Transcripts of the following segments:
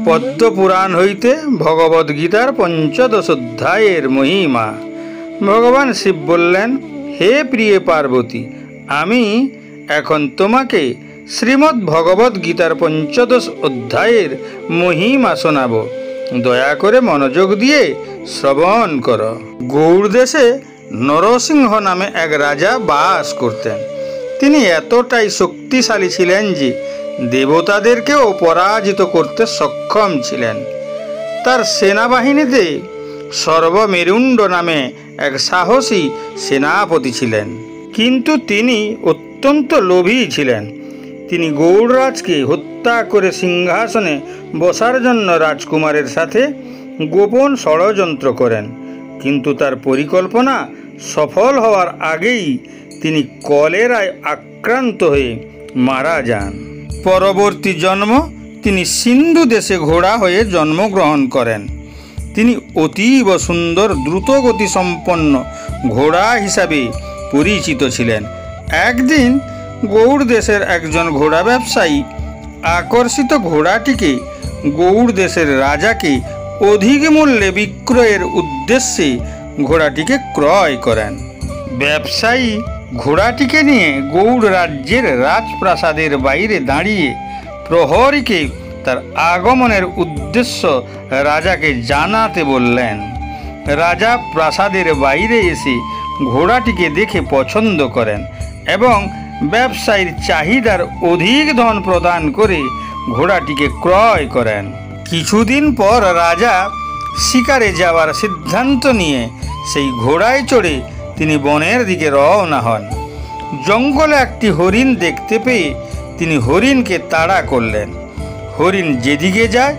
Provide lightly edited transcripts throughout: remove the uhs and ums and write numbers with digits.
পদ্ম পুরাণ হইতে ভগবদ গীতার ৫ম অধ্যায়ের মহিমা। ভগবান শিব বললেন, হে প্রিয় পার্বতী, আমি এখন তোমাকে শ্রীমদ্ ভগবদ গীতার ৫ম অধ্যায়ের মহিমা শোনাব। দয়া করে মনোযোগ দিয়ে শ্রবণ কর। গৌড় দেশে নরসিংহ নামে এক রাজা বাস করতেন। তিনি এতটাই শক্তিশালী ছিলেন যে দেবতাদেরকেও পরাজিত করতে সক্ষম ছিলেন। তার সেনাবাহিনীতে সর্বমেরুণ্ড নামে এক সাহসী সেনাপতি ছিলেন, কিন্তু তিনি অত্যন্ত লোভী ছিলেন। তিনি গৌড়রাজকে হত্যা করে সিংহাসনে বসার জন্য রাজকুমারের সাথে গোপন ষড়যন্ত্র করেন, কিন্তু তার পরিকল্পনা সফল হওয়ার আগেই তিনি কলেরায় আক্রান্ত হয়ে মারা যান। পরবর্তী জন্ম তিনি সিন্ধু দেশে ঘোড়া হয়ে জন্মগ্রহণ করেন। তিনি অতীব সুন্দর দ্রুতগতি সম্পন্ন ঘোড়া হিসাবে পরিচিত ছিলেন। একদিন গৌড় দেশের একজন ঘোড়া ব্যবসায়ী আকর্ষিত ঘোড়াটিকে গৌড় দেশের রাজাকে অধিক মূল্যে বিক্রয়ের উদ্দেশ্যে ঘোড়াটিকে ক্রয় করেন। ব্যবসায়ী ঘোড়াটিকে নিয়ে গৌড় রাজ্যের রাজপ্রাসাদের বাইরে দাঁড়িয়ে প্রহরীকে তার আগমনের উদ্দেশ্য রাজাকে জানাতে বললেন। রাজা প্রাসাদের বাইরে এসে ঘোড়াটিকে দেখে পছন্দ করেন এবং ব্যবসায়ীর চাহিদার অধিক ধন প্রদান করে ঘোড়াটিকে ক্রয় করেন। কিছুদিন পর রাজা শিকারে যাওয়ার সিদ্ধান্ত নিয়ে সেই ঘোড়ায় চড়ে তিনি বনের দিকে রওনা হন। জঙ্গলে একটি হরিণ দেখতে পেয়ে তিনি হরিণকে তাড়া করলেন। হরিণ যেদিকে যায়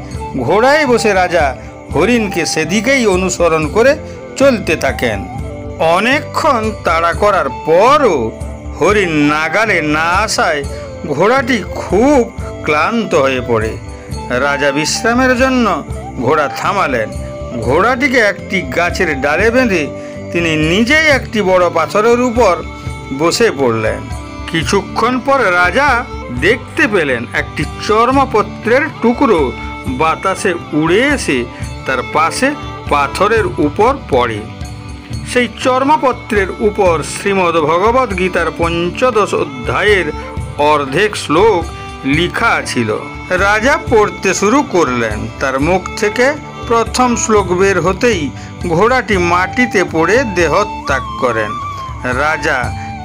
ঘোড়ায় বসে রাজা হরিণকে সেদিকেই অনুসরণ করে চলতে থাকেন। অনেকক্ষণ তাড়া করার পরও হরিণ নাগালে না আসায় ঘোড়াটি খুব ক্লান্ত হয়ে পড়ে। রাজা বিশ্রামের জন্য ঘোড়া থামালেন। ঘোড়াটিকে একটি গাছের ডালে বেঁধে তিনি নিজেই একটি বড় পাথরের উপর বসে পড়লেন। কিছুক্ষণ পর রাজা দেখতে পেলেন একটি চর্মপত্রের টুকরো বাতাসে উড়ে এসে তার পাশে পাথরের উপর পড়ে। সেই চর্মপত্রের উপর শ্রীমদ্ ভগবদ গীতার ৫ম অধ্যায়ের অর্ধেক শ্লোক লেখা ছিল। রাজা পড়তে শুরু করলেন। তার মুখ থেকে প্রথম শ্লোক বের হতেই ঘোড়াটি মাটিতে পড়ে দেহত্যাগ করেন। রাজা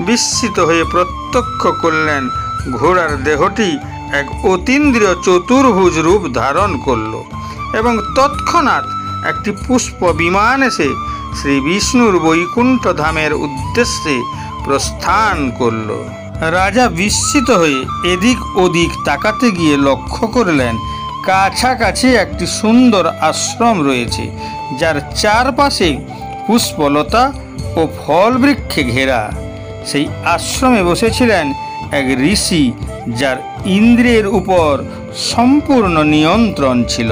বিস্মিত হয়ে প্রত্যক্ষ করলেন ঘোড়ার দেহটি এক অতীন্দ্রিয় চতুর্ভুজ রূপ ধারণ করল এবং তৎক্ষণাৎ একটি পুষ্প বিমান এসে শ্রী বিষ্ণুর বৈকুণ্ঠ ধামের উদ্দেশ্যে প্রস্থান করল। রাজা বিস্মিত হয়ে এদিক ওদিক তাকাতে গিয়ে লক্ষ্য করলেন কাছাকাছি একটি সুন্দর আশ্রম রয়েছে, যার চারপাশে পুষ্পলতা ও ফল বৃক্ষে ঘেরা। সেই আশ্রমে বসেছিলেন এক ঋষি, যার ইন্দ্রিয়ের উপর সম্পূর্ণ নিয়ন্ত্রণ ছিল।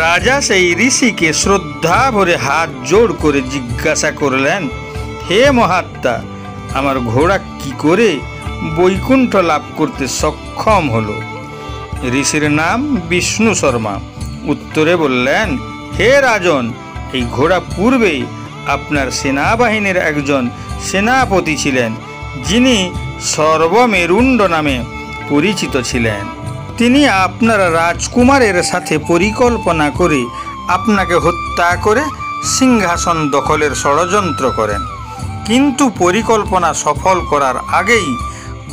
রাজা সেই ঋষিকে শ্রদ্ধা ভরে হাত জোড় করে জিজ্ঞাসা করলেন, হে মহাত্মা, আমার ঘোড়া কি করে বৈকুণ্ঠ লাভ করতে সক্ষম হলো? ঋষির নাম বিষ্ণু শর্মা উত্তরে বললেন, হে রাজন, এই ঘোড়া পূর্বে আপনার সেনাবাহিনীর একজন সেনাপতি ছিলেন, যিনি সর্বমেরুণ্ড নামে পরিচিত ছিলেন। তিনি আপনার রাজকুমারের সাথে পরিকল্পনা করে আপনাকে হত্যা করে সিংহাসন দখলের ষড়যন্ত্র করেন, কিন্তু পরিকল্পনা সফল করার আগেই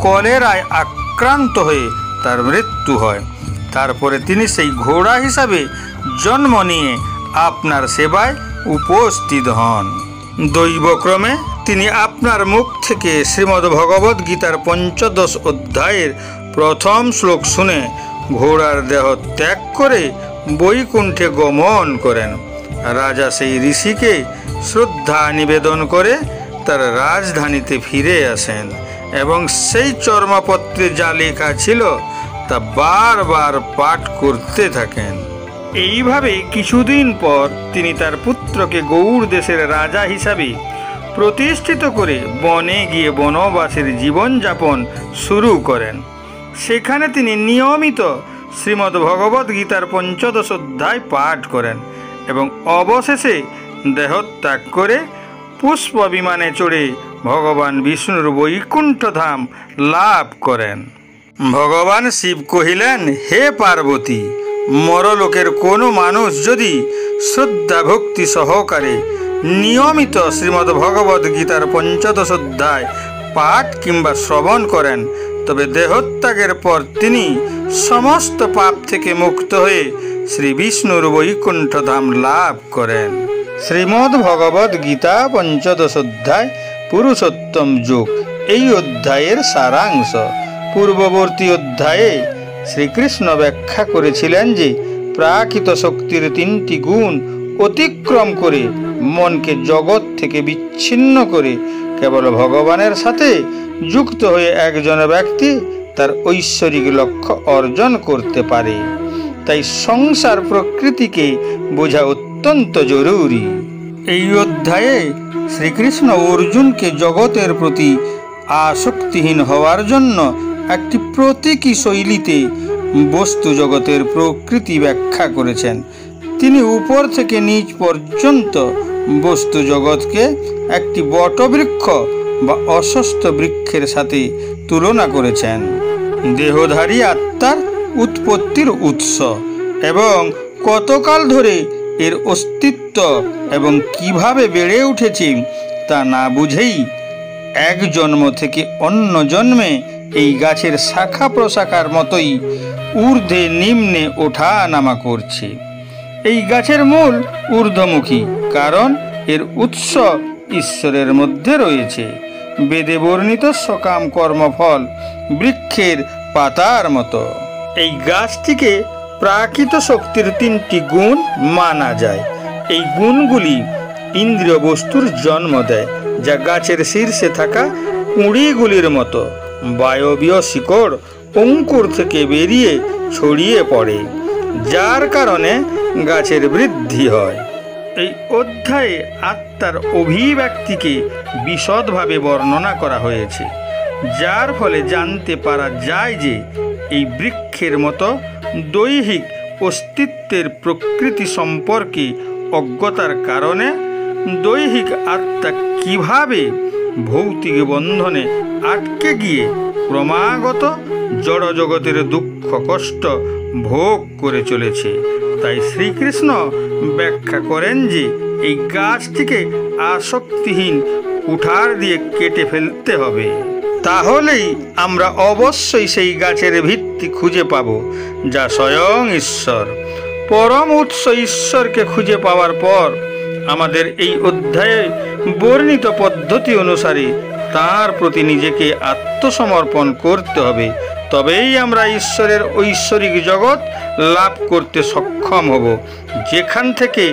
কলেরায় আক্রান্ত হয়ে তার মৃত্যু হয়। তারপরে তিনি সেই ঘোড়া হিসাবে জন্ম নিয়ে আপনার সেবায় উপস্থিত হন। দৈবক্রমে তিনি আপনার মুখ থেকে শ্রীমদ্ ভগবদ গীতার ৫ম অধ্যায়ের প্রথম শ্লোক শুনে ঘোড়ার দেহ ত্যাগ করে বৈকুণ্ঠে গমন করেন। রাজা সেই ঋষিকে শ্রদ্ধা নিবেদন করে তার রাজধানীতে ফিরে আসেন এবং সেই চর্মপত্রে যা লেখা ছিল তা বারবার পাঠ করতে থাকেন। এইভাবে কিছুদিন পর তিনি তার পুত্রকে গৌড় দেশের রাজা হিসাবে প্রতিষ্ঠিত করে বনে গিয়ে বনবাসের জীবনযাপন শুরু করেন। সেখানে তিনি নিয়মিত শ্রীমদ্ ভগবদ্ গীতার ৫ম অধ্যায় পাঠ করেন এবং অবশেষে দেহত্যাগ করে পুষ্প বিমানে চড়ে ভগবান বিষ্ণুর বৈকুণ্ঠ ধাম লাভ করেন। ভগবান শিব কহিলেন, হে পার্বতী, মরলোকের কোনো মানুষ যদি শ্রদ্ধা ভক্তি সহকারে নিয়মিত শ্রীমদ্ ভগবদ্ গীতার ৫ম অধ্যায় পাঠ কিংবা শ্রবণ করেন, তবে দেহত্যাগের পর তিনি সমস্ত পাপ থেকে মুক্ত হয়ে শ্রী বিষ্ণুর বৈকুণ্ঠ ধাম লাভ করেন। শ্রীমদ্ ভগবদ্ গীতা ৫ম অধ্যায় পুরুষোত্তম যোগ এই অধ্যায়ের সারাংশ। পূর্ববর্তী অধ্যায়ে শ্রীকৃষ্ণ ব্যাখ্যা করেছিলেন যে প্রাকৃত শক্তির ৩টি গুণ অতিক্রম করে মনকে জগৎ থেকে বিচ্ছিন্ন করে কেবল ভগবানের সাথে যুক্ত হয়ে একজন ব্যক্তি তার ঐশ্বরিক লক্ষ্য অর্জন করতে পারে। তাই সংসার প্রকৃতিকে বোঝা অত্যন্ত জরুরি। এই অধ্যায়ে শ্রীকৃষ্ণ অর্জুনকে জগতের প্রতি আসক্তিহীন হওয়ার জন্য একটি প্রতীকী শৈলীতে বস্তু জগতের প্রকৃতি ব্যাখ্যা করেছেন। তিনি উপর থেকে নিচ পর্যন্ত বস্তু জগৎকে একটি বটবৃক্ষ বা অশ্বত্থ বৃক্ষের সাথে তুলনা করেছেন। দেহধারী আত্মার উৎপত্তির উৎস এবং কতকাল ধরে এর অস্তিত্ব এবং কিভাবে বেড়ে উঠেছে তা না বুঝেই এক জন্ম থেকে অন্য জন্মে এই গাছের শাখা প্রশাখার মতোই ঊর্ধ্বে নিম্নে ওঠা নামা করছে। এই গাছের মূল ঊর্ধ্বমুখী, কারণ এর উৎস ঈশ্বরের মধ্যে রয়েছে। বেদে বর্ণিত সকাম কর্মফল বৃক্ষের পাতার মতো। এই গাছটিকে প্রাকৃত শক্তির ৩টি গুণ মানা যায়। এই গুণগুলি ইন্দ্রিয় বস্তুর জন্ম দেয়, যা গাছের শীর্ষে থাকা কুঁড়িগুলির মতো বায়বীয় শিকড় অঙ্কুর থেকে বেরিয়ে ছড়িয়ে পড়ে, যার কারণে গাছের বৃদ্ধি হয়। এই অধ্যায়ে আত্মার অভিব্যক্তিকে বিশদভাবে বর্ণনা করা হয়েছে, যার ফলে জানতে পারা যায় যে এই বৃক্ষের মতো দৈহিক অস্তিত্বের প্রকৃতি সম্পর্কে অজ্ঞতার কারণে দৈহিক আত্মা কিভাবে ভৌতিক বন্ধনে আটকে গিয়ে ক্রমাগত জড়জগতের দুঃখ কষ্ট ভোগ করে চলেছে। তাই শ্রীকৃষ্ণ ব্যাখ্যা করেন যে এই গাছটিকে আসক্তিহীন কুঠার দিয়ে কেটে ফেলতে হবে। তাহলেই আমরা অবশ্যই সেই গাছের ভিত্তি খুঁজে পাব, যা স্বয়ং ঈশ্বর। পরম উৎস ঈশ্বরকে খুঁজে পাওয়ার পর আমাদের এই অধ্যায়ে বর্ণিত পদ্ধতি অনুসারে তাঁর প্রতি নিজেকে আত্মসমর্পণ করতে হবে। তবেই আমরা ঈশ্বরের ঐশ্বরিক জগৎ লাভ করতে সক্ষম হব, যেখান থেকে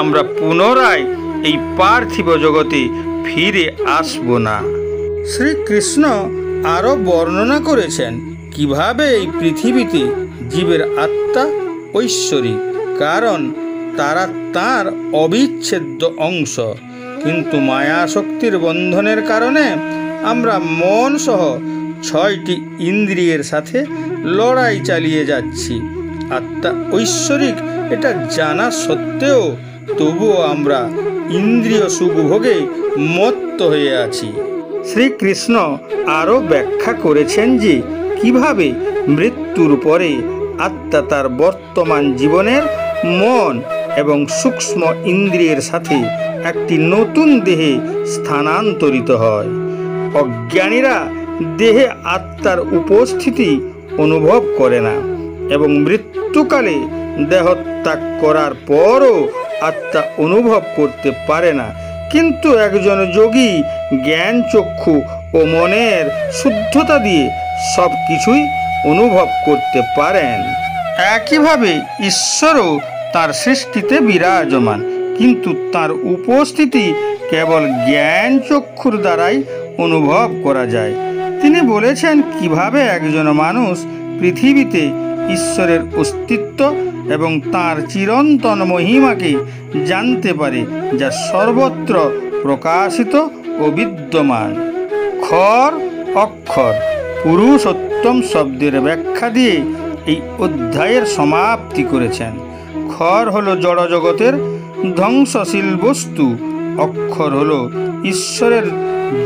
আমরা পুনরায় এই পার্থিব জগতে ফিরে আসব না। শ্রীকৃষ্ণ আরও বর্ণনা করেছেন কিভাবে এই পৃথিবীতে জীবের আত্মা ঐশ্বরিক, কারণ তারা তাঁর অবিচ্ছেদ্য অংশ। কিন্তু মায়া শক্তির বন্ধনের কারণে আমরা মন সহ 6টি ইন্দ্রিয়ের সাথে লড়াই চালিয়ে যাচ্ছি। আত্মা ঐশ্বরিক এটা জানা সত্ত্বেও তবুও আমরা ইন্দ্রিয় সুখভোগে মত্ত হয়ে আছি। শ্রীকৃষ্ণ আরও ব্যাখ্যা করেছেন যে কিভাবে মৃত্যুর পরে আত্মা তার বর্তমান জীবনের মন এবং সূক্ষ্ম ইন্দ্রিয়ের সাথে একটি নতুন দেহে স্থানান্তরিত হয়। অজ্ঞানীরা দেহে আত্মার উপস্থিতি অনুভব করে না এবং মৃত্যুকালে দেহত্যাগ করার পরও আত্মা অনুভব করতে পারে না। কিন্তু একজন যোগী জ্ঞান চক্ষু ও মনের শুদ্ধতা দিয়ে সব কিছুই অনুভব করতে পারেন। একইভাবে ঈশ্বরও তার সৃষ্টিতে বিরাজমান, কিন্তু তার উপস্থিতি কেবল জ্ঞান চক্ষুর দ্বারাই অনুভব করা যায়। তিনি বলেছেন কিভাবে একজন মানুষ পৃথিবীতে ঈশ্বরের অস্তিত্ব এবং তাঁর চিরন্তন মহিমাকে জানতে পারে, যা সর্বত্র প্রকাশিত ও বিদ্যমান। খর অক্ষর পুরুষোত্তম শব্দের ব্যাখ্যা দিয়ে এই অধ্যায়ের সমাপ্তি করেছেন। ক্ষর হলো জড়জগতের ধ্বংসশীল বস্তু, অক্ষর হলো ঈশ্বরের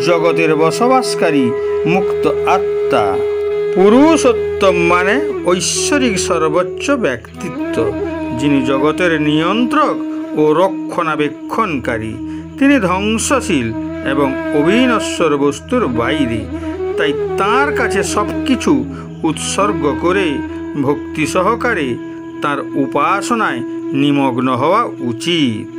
জগতের বসবাসকারী মুক্ত আত্মা। পুরুষোত্তম মানে ঐশ্বরিক সর্বোচ্চ ব্যক্তিত্ব, যিনি জগতের নিয়ন্ত্রক ও রক্ষণাবেক্ষণকারী। তিনি ধ্বংসশীল এবং অবিনশ্বর বস্তুর বাইরে, তাই তাঁর কাছে সব কিছু উৎসর্গ করে ভক্তি সহকারে তাঁর উপাসনায় নিমগ্ন হওয়া উচিত।